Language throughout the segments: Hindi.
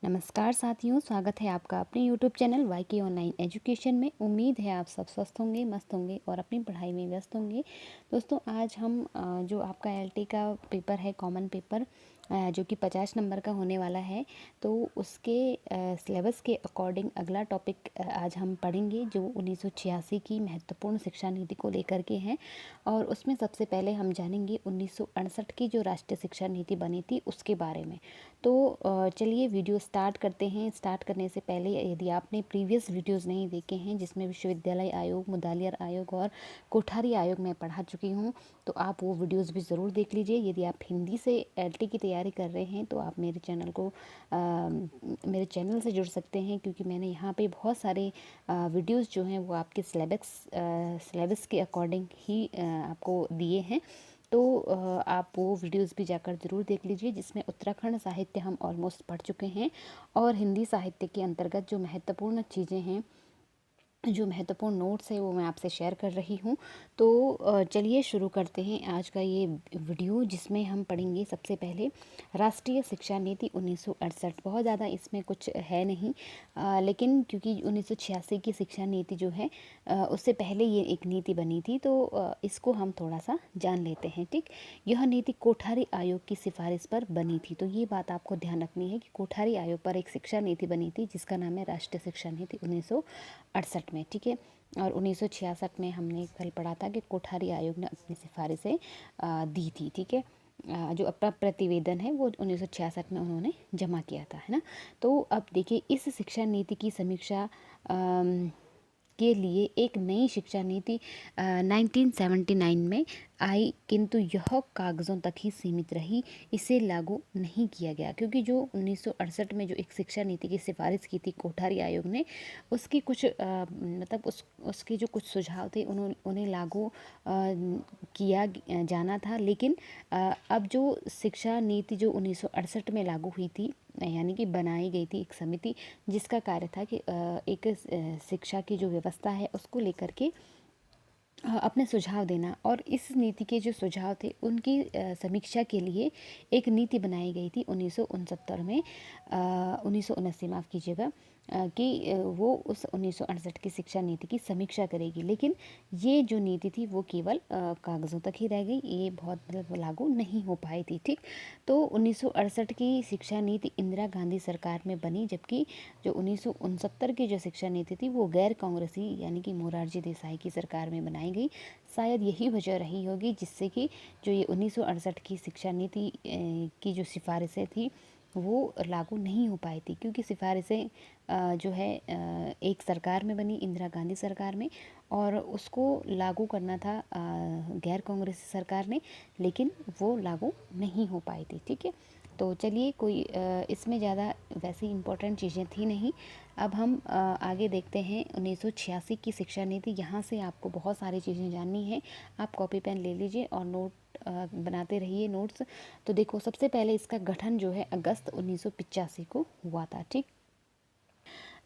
नमस्कार साथियों, स्वागत है आपका अपने YouTube चैनल वाईके ऑनलाइन एजुकेशन में। उम्मीद है आप सब स्वस्थ होंगे, मस्त होंगे और अपनी पढ़ाई में व्यस्त होंगे। दोस्तों, आज हम जो आपका एलटी का पेपर है, कॉमन पेपर, जो कि 50 नंबर का होने वाला है, तो उसके सिलेबस के अकॉर्डिंग अगला टॉपिक आज हम पढ़ेंगे, जो 1986 की महत्वपूर्ण शिक्षा नीति को लेकर के हैं। और उसमें सबसे पहले हम जानेंगे 1968 की जो राष्ट्रीय शिक्षा नीति बनी थी उसके बारे में। तो चलिए वीडियो स्टार्ट करते हैं। स्टार्ट करने से पहले, यदि आपने प्रीवियस वीडियोस नहीं देखे हैं जिसमें विश्वविद्यालय आयोग, मुदालियार आयोग और कोठारी आयोग में पढ़ा चुकी हूँ, तो आप वो वीडियोस भी ज़रूर देख लीजिए। यदि आप हिंदी से एलटी की तैयारी कर रहे हैं तो आप मेरे चैनल से जुड़ सकते हैं, क्योंकि मैंने यहाँ पे बहुत सारे वीडियोस जो हैं वो आपके सिलेबस के अकॉर्डिंग ही आपको दिए हैं। तो आप वो वीडियोस भी जाकर ज़रूर देख लीजिए, जिसमें उत्तराखंड साहित्य हम ऑलमोस्ट पढ़ चुके हैं और हिंदी साहित्य के अंतर्गत जो महत्वपूर्ण चीज़ें हैं, जो महत्वपूर्ण नोट्स है, वो मैं आपसे शेयर कर रही हूँ। तो चलिए शुरू करते हैं आज का ये वीडियो, जिसमें हम पढ़ेंगे सबसे पहले राष्ट्रीय शिक्षा नीति 1968। बहुत ज़्यादा इसमें कुछ है नहीं, लेकिन क्योंकि 1986 की शिक्षा नीति जो है, उससे पहले ये एक नीति बनी थी, तो इसको हम थोड़ा सा जान लेते हैं। ठीक, यह नीति कोठारी आयोग की सिफारिश पर बनी थी। तो ये बात आपको ध्यान रखनी है कि कोठारी आयोग पर एक शिक्षा नीति बनी थी, जिसका नाम है राष्ट्रीय शिक्षा नीति 1968 में। ठीक है, और 1966 में हमने कल पढ़ा था कि कोठारी आयोग ने अपनी सिफारिशें दी थी। ठीक है, जो अपना प्रतिवेदन है वो 1966 में उन्होंने जमा किया था, है ना। तो अब देखिए, इस शिक्षा नीति की समीक्षा के लिए एक नई शिक्षा नीति 1979 में आई, किंतु यह कागज़ों तक ही सीमित रही, इसे लागू नहीं किया गया। क्योंकि जो 1968 में जो एक शिक्षा नीति की सिफारिश की थी कोठारी आयोग ने, उसकी कुछ मतलब उसके जो कुछ सुझाव थे उन्हें लागू किया जाना था। लेकिन अब जो शिक्षा नीति जो 1968 में लागू हुई थी, यानी कि बनाई गई थी एक समिति, जिसका कार्य था कि एक शिक्षा की जो व्यवस्था है उसको लेकर के अपने सुझाव देना। और इस नीति के जो सुझाव थे उनकी समीक्षा के लिए एक नीति बनाई गई थी 1969 में, 1979 माफ़ कीजिएगा, कि वो उस 1968 की शिक्षा नीति की समीक्षा करेगी। लेकिन ये जो नीति थी वो केवल कागज़ों तक ही रह गई, ये बहुत मतलब लागू नहीं हो पाई थी। ठीक, तो 1968 की शिक्षा नीति इंदिरा गांधी सरकार में बनी, जबकि जो 1969 की जो शिक्षा नीति थी वो गैर कांग्रेसी यानी कि मोरारजी देसाई की सरकार में बनाई गई। शायद यही वजह रही होगी जिससे कि जो ये 1968 की शिक्षा नीति की जो सिफारिशें थी वो लागू नहीं हो पाई थी, क्योंकि सिफारिशें जो है एक सरकार में बनी, इंदिरा गांधी सरकार में, और उसको लागू करना था गैर कांग्रेसी सरकार ने, लेकिन वो लागू नहीं हो पाई थी। ठीक है, तो चलिए, कोई इसमें ज़्यादा वैसी इम्पोर्टेंट चीज़ें थी नहीं। अब हम आगे देखते हैं 1986 की शिक्षा नीति। यहाँ से आपको बहुत सारी चीज़ें जाननी है। आप कॉपी पेन ले लीजिए और नोट बनाते रहिए नोट्स। तो देखो, सबसे पहले इसका गठन जो है अगस्त 1985 को हुआ था। ठीक,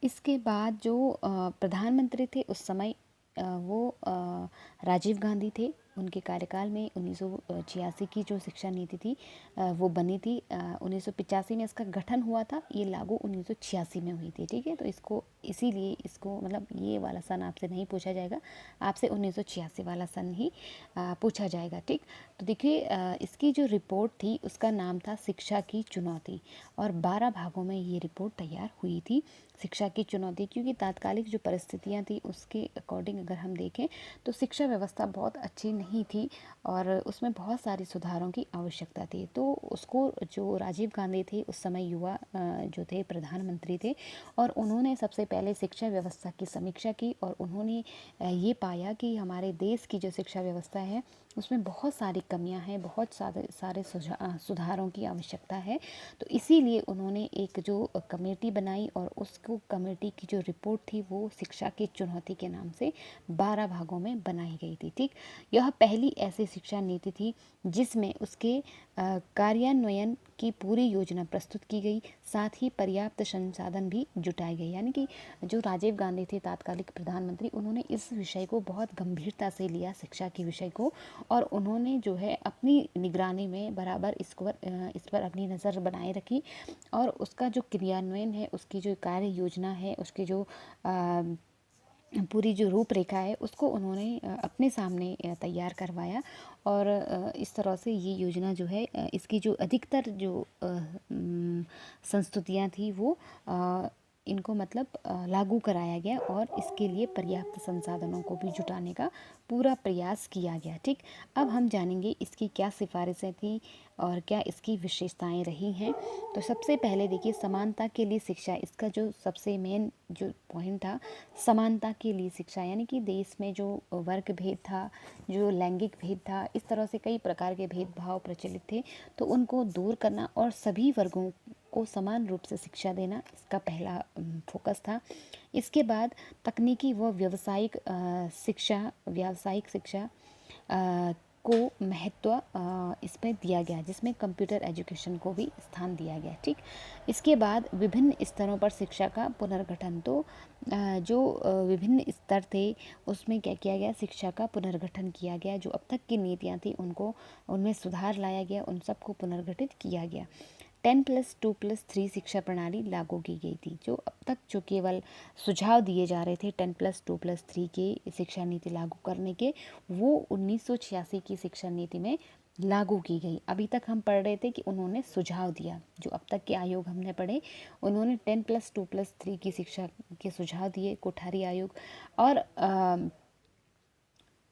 इसके बाद जो प्रधानमंत्री थे उस समय, वो राजीव गांधी थे। उनके कार्यकाल में 1986 की जो शिक्षा नीति थी वो बनी थी। 1985 में इसका गठन हुआ था, ये लागू 1986 में हुई थी। ठीक है, तो इसको इसीलिए इसको मतलब ये वाला सन आपसे नहीं पूछा जाएगा, आपसे 1986 वाला सन ही पूछा जाएगा। ठीक, तो देखिए, इसकी जो रिपोर्ट थी उसका नाम था शिक्षा की चुनौती, और 12 भागों में ये रिपोर्ट तैयार हुई थी। शिक्षा की चुनौती, क्योंकि तात्कालिक जो परिस्थितियां थी उसके अकॉर्डिंग अगर हम देखें तो शिक्षा व्यवस्था बहुत अच्छी नहीं थी और उसमें बहुत सारी सुधारों की आवश्यकता थी। तो उसको जो राजीव गांधी थे उस समय युवा जो थे प्रधानमंत्री थे, और उन्होंने सबसे पहले शिक्षा व्यवस्था की समीक्षा की, और उन्होंने ये पाया कि हमारे देश की जो शिक्षा व्यवस्था है उसमें बहुत सारी कमियां हैं, बहुत सारे सुधारों की आवश्यकता है। तो इसीलिए उन्होंने एक जो कमेटी बनाई, और उसको कमेटी की जो रिपोर्ट थी वो शिक्षा की चुनौती के नाम से 12 भागों में बनाई गई थी। ठीक, यह पहली ऐसी शिक्षा नीति थी जिसमें उसके कार्यान्वयन की पूरी योजना प्रस्तुत की गई, साथ ही पर्याप्त संसाधन भी जुटाए गए। यानी कि जो राजीव गांधी थे तत्कालिक प्रधानमंत्री, उन्होंने इस विषय को बहुत गंभीरता से लिया, शिक्षा के विषय को, और उन्होंने जो है अपनी निगरानी में बराबर इस पर अपनी नज़र बनाए रखी, और उसका जो क्रियान्वयन है, उसकी जो कार्य योजना है, उसकी जो पूरी जो रूपरेखा है, उसको उन्होंने अपने सामने तैयार करवाया। और इस तरह से ये योजना जो है, इसकी जो अधिकतर जो संस्तुतियाँ थी वो इनको मतलब लागू कराया गया, और इसके लिए पर्याप्त संसाधनों को भी जुटाने का पूरा प्रयास किया गया। ठीक, अब हम जानेंगे इसकी क्या सिफारिशें थी और क्या इसकी विशेषताएं रही हैं। तो सबसे पहले देखिए, समानता के लिए शिक्षा, इसका जो सबसे मेन जो पॉइंट था, समानता के लिए शिक्षा, यानी कि देश में जो वर्ग भेद था, जो लैंगिक भेद था, इस तरह से कई प्रकार के भेदभाव प्रचलित थे, तो उनको दूर करना और सभी वर्गों को समान रूप से शिक्षा देना, इसका पहला फोकस था। इसके बाद तकनीकी व व्यावसायिक शिक्षा को महत्व इस पर दिया गया, जिसमें कंप्यूटर एजुकेशन को भी स्थान दिया गया। ठीक, इसके बाद विभिन्न स्तरों पर शिक्षा का पुनर्गठन, तो जो विभिन्न स्तर थे उसमें क्या किया गया, शिक्षा का पुनर्गठन किया गया। जो अब तक की नीतियाँ थी उनको, उनमें सुधार लाया गया, उन सबको पुनर्गठित किया गया। 10+2+3 शिक्षा प्रणाली लागू की गई थी। जो अब तक जो केवल सुझाव दिए जा रहे थे 10+2+3 के शिक्षा नीति लागू करने के, वो 1986 की शिक्षा नीति में लागू की गई। अभी तक हम पढ़ रहे थे कि उन्होंने सुझाव दिया, जो अब तक के आयोग हमने पढ़े, उन्होंने 10+2+3 की शिक्षा के सुझाव दिए, कोठारी आयोग, और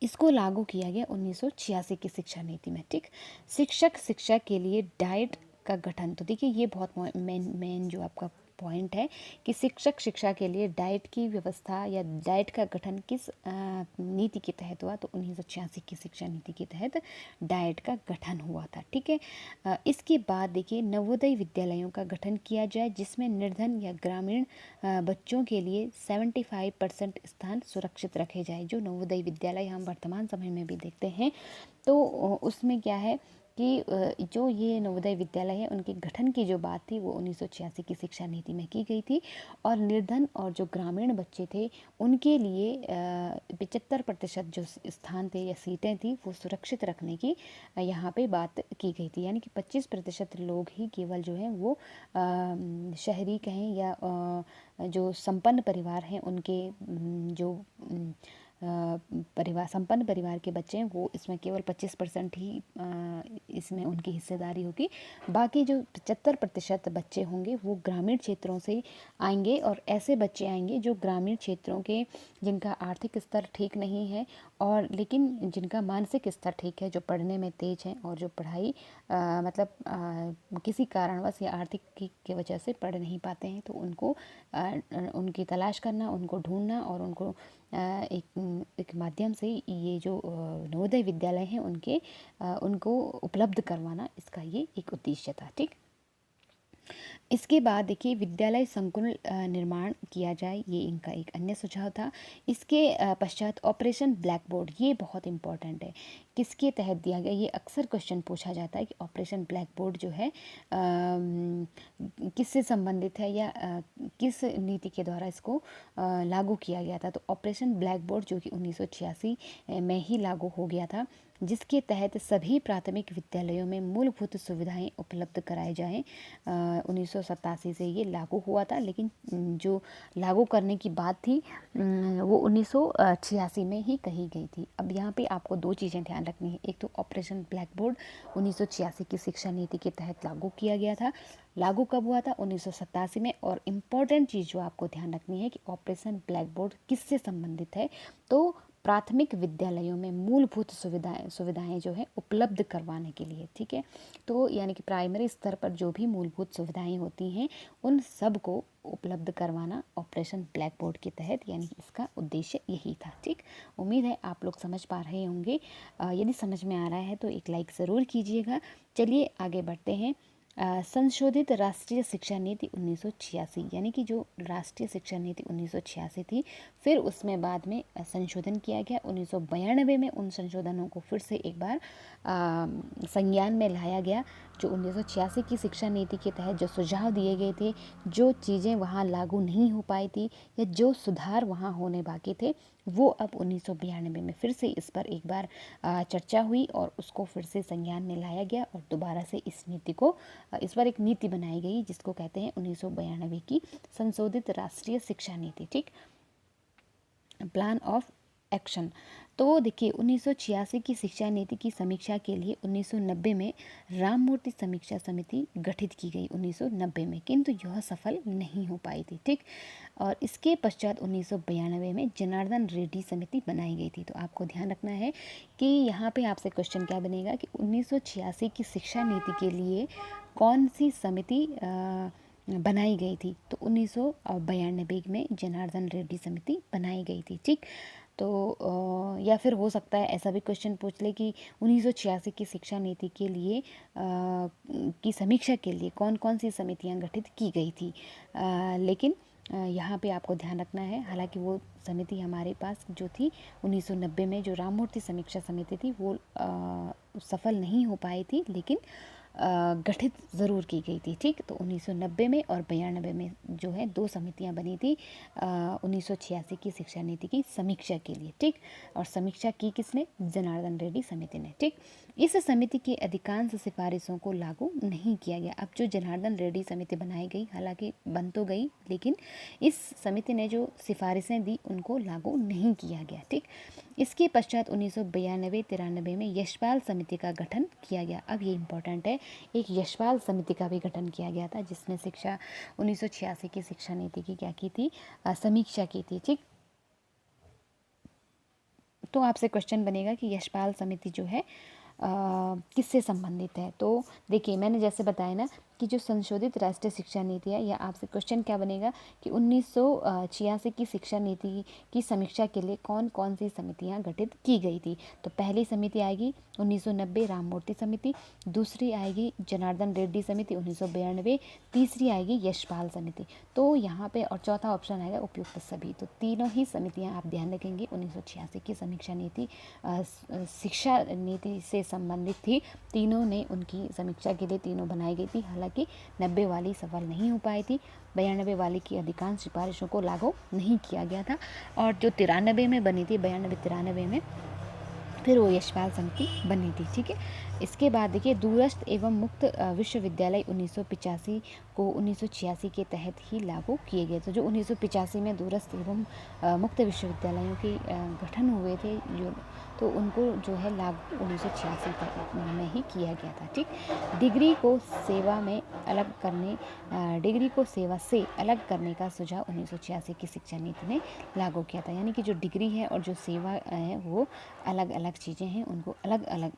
इसको लागू किया गया 1986 की शिक्षा नीति में। ठीक, शिक्षक शिक्षा के लिए डाइट का गठन, तो देखिए ये बहुत मेन जो आपका पॉइंट है कि शिक्षक शिक्षा के लिए डाइट की व्यवस्था या डाइट का गठन किस नीति के तहत हुआ, तो 1986 की शिक्षा नीति के तहत डाइट का गठन हुआ था। ठीक है, इसके बाद देखिए, नवोदय विद्यालयों का गठन किया जाए, जिसमें निर्धन या ग्रामीण बच्चों के लिए 75% स्थान सुरक्षित रखे जाए। जो नवोदय विद्यालय हम वर्तमान समय में भी देखते हैं, तो उसमें क्या है कि जो ये नवोदय विद्यालय है, उनके गठन की जो बात थी वो 1986 की शिक्षा नीति में की गई थी, और निर्धन और जो ग्रामीण बच्चे थे उनके लिए 75% जो स्थान थे या सीटें थी वो सुरक्षित रखने की यहाँ पे बात की गई थी। यानी कि 25% लोग ही केवल जो है वो शहरी कहें या जो संपन्न परिवार हैं उनके जो संपन्न परिवार के बच्चे हैं, वो इसमें केवल 25% ही इसमें उनकी हिस्सेदारी होगी। बाकी जो 75% बच्चे होंगे वो ग्रामीण क्षेत्रों से आएंगे, और ऐसे बच्चे आएंगे जो ग्रामीण क्षेत्रों के, जिनका आर्थिक स्तर ठीक नहीं है, और लेकिन जिनका मानसिक स्तर ठीक है, जो पढ़ने में तेज हैं, और जो पढ़ाई किसी कारणवश या आर्थिक की वजह से पढ़ नहीं पाते हैं, तो उनको उनकी तलाश करना, उनको ढूंढना, और उनको एक माध्यम से ये जो नवोदय विद्यालय हैं उनको उपलब्ध करवाना, इसका ये एक उद्देश्य था। ठीक, इसके बाद देखिए, विद्यालय संकुल निर्माण किया जाए, ये इनका एक अन्य सुझाव था। इसके पश्चात ऑपरेशन ब्लैक बोर्ड, ये बहुत इंपॉर्टेंट है, किसके तहत दिया गया, ये अक्सर क्वेश्चन पूछा जाता है कि ऑपरेशन ब्लैक बोर्ड जो है किससे संबंधित है, या किस नीति के द्वारा इसको लागू किया गया था। तो ऑपरेशन ब्लैक बोर्ड जो कि 1986 में ही लागू हो गया था, जिसके तहत सभी प्राथमिक विद्यालयों में मूलभूत सुविधाएं उपलब्ध कराई जाएं। 1987 से ये लागू हुआ था, लेकिन जो लागू करने की बात थी वो 1986 में ही कही गई थी। अब यहाँ पे आपको दो चीज़ें ध्यान रखनी है। एक तो ऑपरेशन ब्लैक बोर्ड 1986 की शिक्षा नीति के तहत लागू किया गया था। लागू कब हुआ था? 1987 में। और इम्पॉर्टेंट चीज़ जो आपको ध्यान रखनी है कि ऑपरेशन ब्लैक बोर्ड किससे संबंधित है, तो प्राथमिक विद्यालयों में मूलभूत सुविधाएं जो है उपलब्ध करवाने के लिए। ठीक है, तो यानी कि प्राइमरी स्तर पर जो भी मूलभूत सुविधाएं होती हैं उन सब को उपलब्ध करवाना ऑपरेशन ब्लैक बोर्ड के तहत, यानी इसका उद्देश्य यही था। ठीक, उम्मीद है आप लोग समझ पा रहे होंगे। यदि समझ में आ रहा है तो एक लाइक ज़रूर कीजिएगा। चलिए आगे बढ़ते हैं। संशोधित राष्ट्रीय शिक्षा नीति 1986, यानी कि जो राष्ट्रीय शिक्षा नीति 1986 थी, फिर उसमें बाद में संशोधन किया गया 1992 में। उन संशोधनों को फिर से एक बार संज्ञान में लाया गया। जो 1986 की शिक्षा नीति के तहत जो सुझाव दिए गए थे, जो चीज़ें वहाँ लागू नहीं हो पाई थी या जो सुधार वहाँ होने बाकी थे, वो अब 1992 में फिर से इस पर एक बार चर्चा हुई और उसको फिर से संज्ञान में लाया गया और दोबारा से इस नीति को इस बार एक नीति बनाई गई जिसको कहते हैं 1992 की संशोधित राष्ट्रीय शिक्षा नीति। ठीक, प्लान ऑफ एक्शन। तो देखिए 1986 की शिक्षा नीति की समीक्षा के लिए 1990 में राममूर्ति समीक्षा समिति गठित की गई 1990 में, किंतु यह सफल नहीं हो पाई थी। ठीक, और इसके पश्चात 1992 में जनार्दन रेड्डी समिति बनाई गई थी। तो आपको ध्यान रखना है कि यहाँ पे आपसे क्वेश्चन क्या बनेगा कि 1986 की शिक्षा नीति के लिए कौन सी समिति बनाई गई थी। तो 1992 में जनार्दन रेड्डी समिति बनाई गई थी। ठीक, तो या फिर हो सकता है ऐसा भी क्वेश्चन पूछ ले कि 1986 की शिक्षा नीति के लिए की समीक्षा के लिए कौन कौन सी समितियां गठित की गई थी। लेकिन यहाँ पे आपको ध्यान रखना है, हालांकि वो समिति हमारे पास जो थी 1990 में जो राममूर्ति समीक्षा समिति थी वो सफल नहीं हो पाई थी, लेकिन गठित ज़रूर की गई थी। ठीक, तो 1990 में और 92 में जो है दो समितियां बनी थी 1986 की शिक्षा नीति की समीक्षा के लिए। ठीक, और समीक्षा की किसने? जनार्दन रेड्डी समिति ने। ठीक, इस समिति की अधिकांश सिफारिशों को लागू नहीं किया गया। अब जो जनार्दन रेड्डी समिति बनाई गई, हालांकि बन तो गई, लेकिन इस समिति ने जो सिफारिशें दी उनको लागू नहीं किया गया। ठीक, इसके पश्चात 1992-93 में यशपाल समिति का गठन किया गया। अब ये इम्पोर्टेंट है, एक यशपाल समिति का भी गठन किया गया था जिसने 1986 की शिक्षा नीति की क्या की थी? समीक्षा की थी। ठीक, तो आपसे क्वेश्चन बनेगा कि यशपाल समिति जो है किससे संबंधित है। तो देखिए मैंने जैसे बताया ना कि जो संशोधित राष्ट्रीय शिक्षा नीति है, या आपसे क्वेश्चन क्या बनेगा कि 1986 की शिक्षा नीति की समीक्षा के लिए कौन कौन सी समितियां गठित की गई थी। तो पहली समिति आएगी 1990 राममूर्ति समिति, दूसरी आएगी जनार्दन रेड्डी समिति 1992, तीसरी आएगी यशपाल समिति। तो यहाँ पे और चौथा ऑप्शन आएगा उपयुक्त सभी। तो तीनों ही समितियाँ आप ध्यान रखेंगे 1986 की समीक्षा नीति शिक्षा नीति से संबंधित थी। तीनों ने उनकी समीक्षा के लिए तीनों बनाई गई थी। हालांकि 90 वाली सफल नहीं हो पाई थी, 92 वाली की अधिकांश सिफारिशों को लागू नहीं किया गया था, और जो 93 में बनी थी 92-93 में फिर वो यशपाल समिति बनी थी। ठीक है, इसके बाद देखिए दूरस्थ एवं मुक्त विश्वविद्यालय 1985 को 1986 के तहत ही लागू किए गए। तो जो 1985 में दूरस्थ एवं मुक्त विश्वविद्यालयों के गठन हुए थे जो, तो उनको जो है लागू 1986 में ही किया गया था। ठीक, डिग्री को सेवा में अलग करने डिग्री को सेवा से अलग करने का सुझाव 1986 की शिक्षा नीति ने लागू किया था। यानी कि जो डिग्री है और जो सेवा है वो अलग अलग चीज़ें हैं, उनको अलग अलग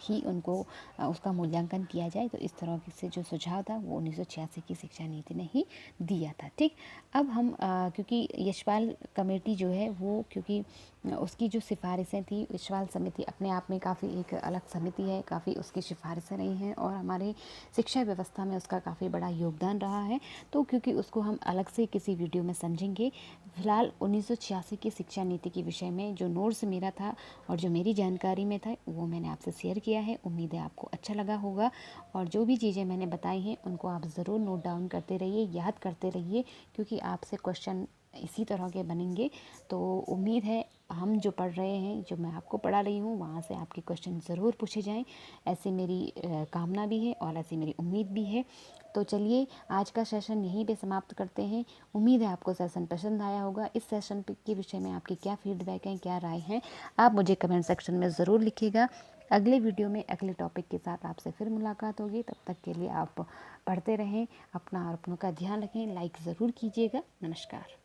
ही उनको उसका मूल्यांकन किया जाए। तो इस तरह से जो सुझाव था वो 1986 की शिक्षा नीति ने ही दिया था। ठीक, अब हम क्योंकि यशपाल कमेटी जो है वो, क्योंकि उसकी जो सिफारिशें थी, यशपाल समिति अपने आप में काफ़ी एक अलग समिति है, काफ़ी उसकी सिफारिशें रही हैं और हमारे शिक्षा व्यवस्था में उसका काफ़ी बड़ा योगदान रहा है। तो क्योंकि उसको हम अलग से किसी वीडियो में समझेंगे, फिलहाल 1986 की शिक्षा नीति के विषय में जो नोट्स मेरा था और जो मेरी जानकारी में था वो मैंने आपसे शेयर किया है। उम्मीद है आपको अच्छा लगा होगा, और जो भी चीज़ें मैंने बताई हैं उनको आप ज़रूर नोट डाउन करते रहिए, याद करते रहिए, क्योंकि आपसे क्वेश्चन इसी तरह के बनेंगे। तो उम्मीद है हम जो पढ़ रहे हैं, जो मैं आपको पढ़ा रही हूँ, वहाँ से आपके क्वेश्चन ज़रूर पूछे जाएं, ऐसी मेरी कामना भी है और ऐसी मेरी उम्मीद भी है। तो चलिए आज का सेशन यहीं पे समाप्त करते हैं। उम्मीद है आपको सेशन पसंद आया होगा। इस सेशन के विषय में आपके क्या फीडबैक हैं, क्या राय हैं, आप मुझे कमेंट सेक्शन में ज़रूर लिखिएगा। अगले वीडियो में अगले टॉपिक के साथ आपसे फिर मुलाकात होगी। तब तक के लिए आप पढ़ते रहें, अपना और अपनों का ध्यान रखें, लाइक ज़रूर कीजिएगा। नमस्कार।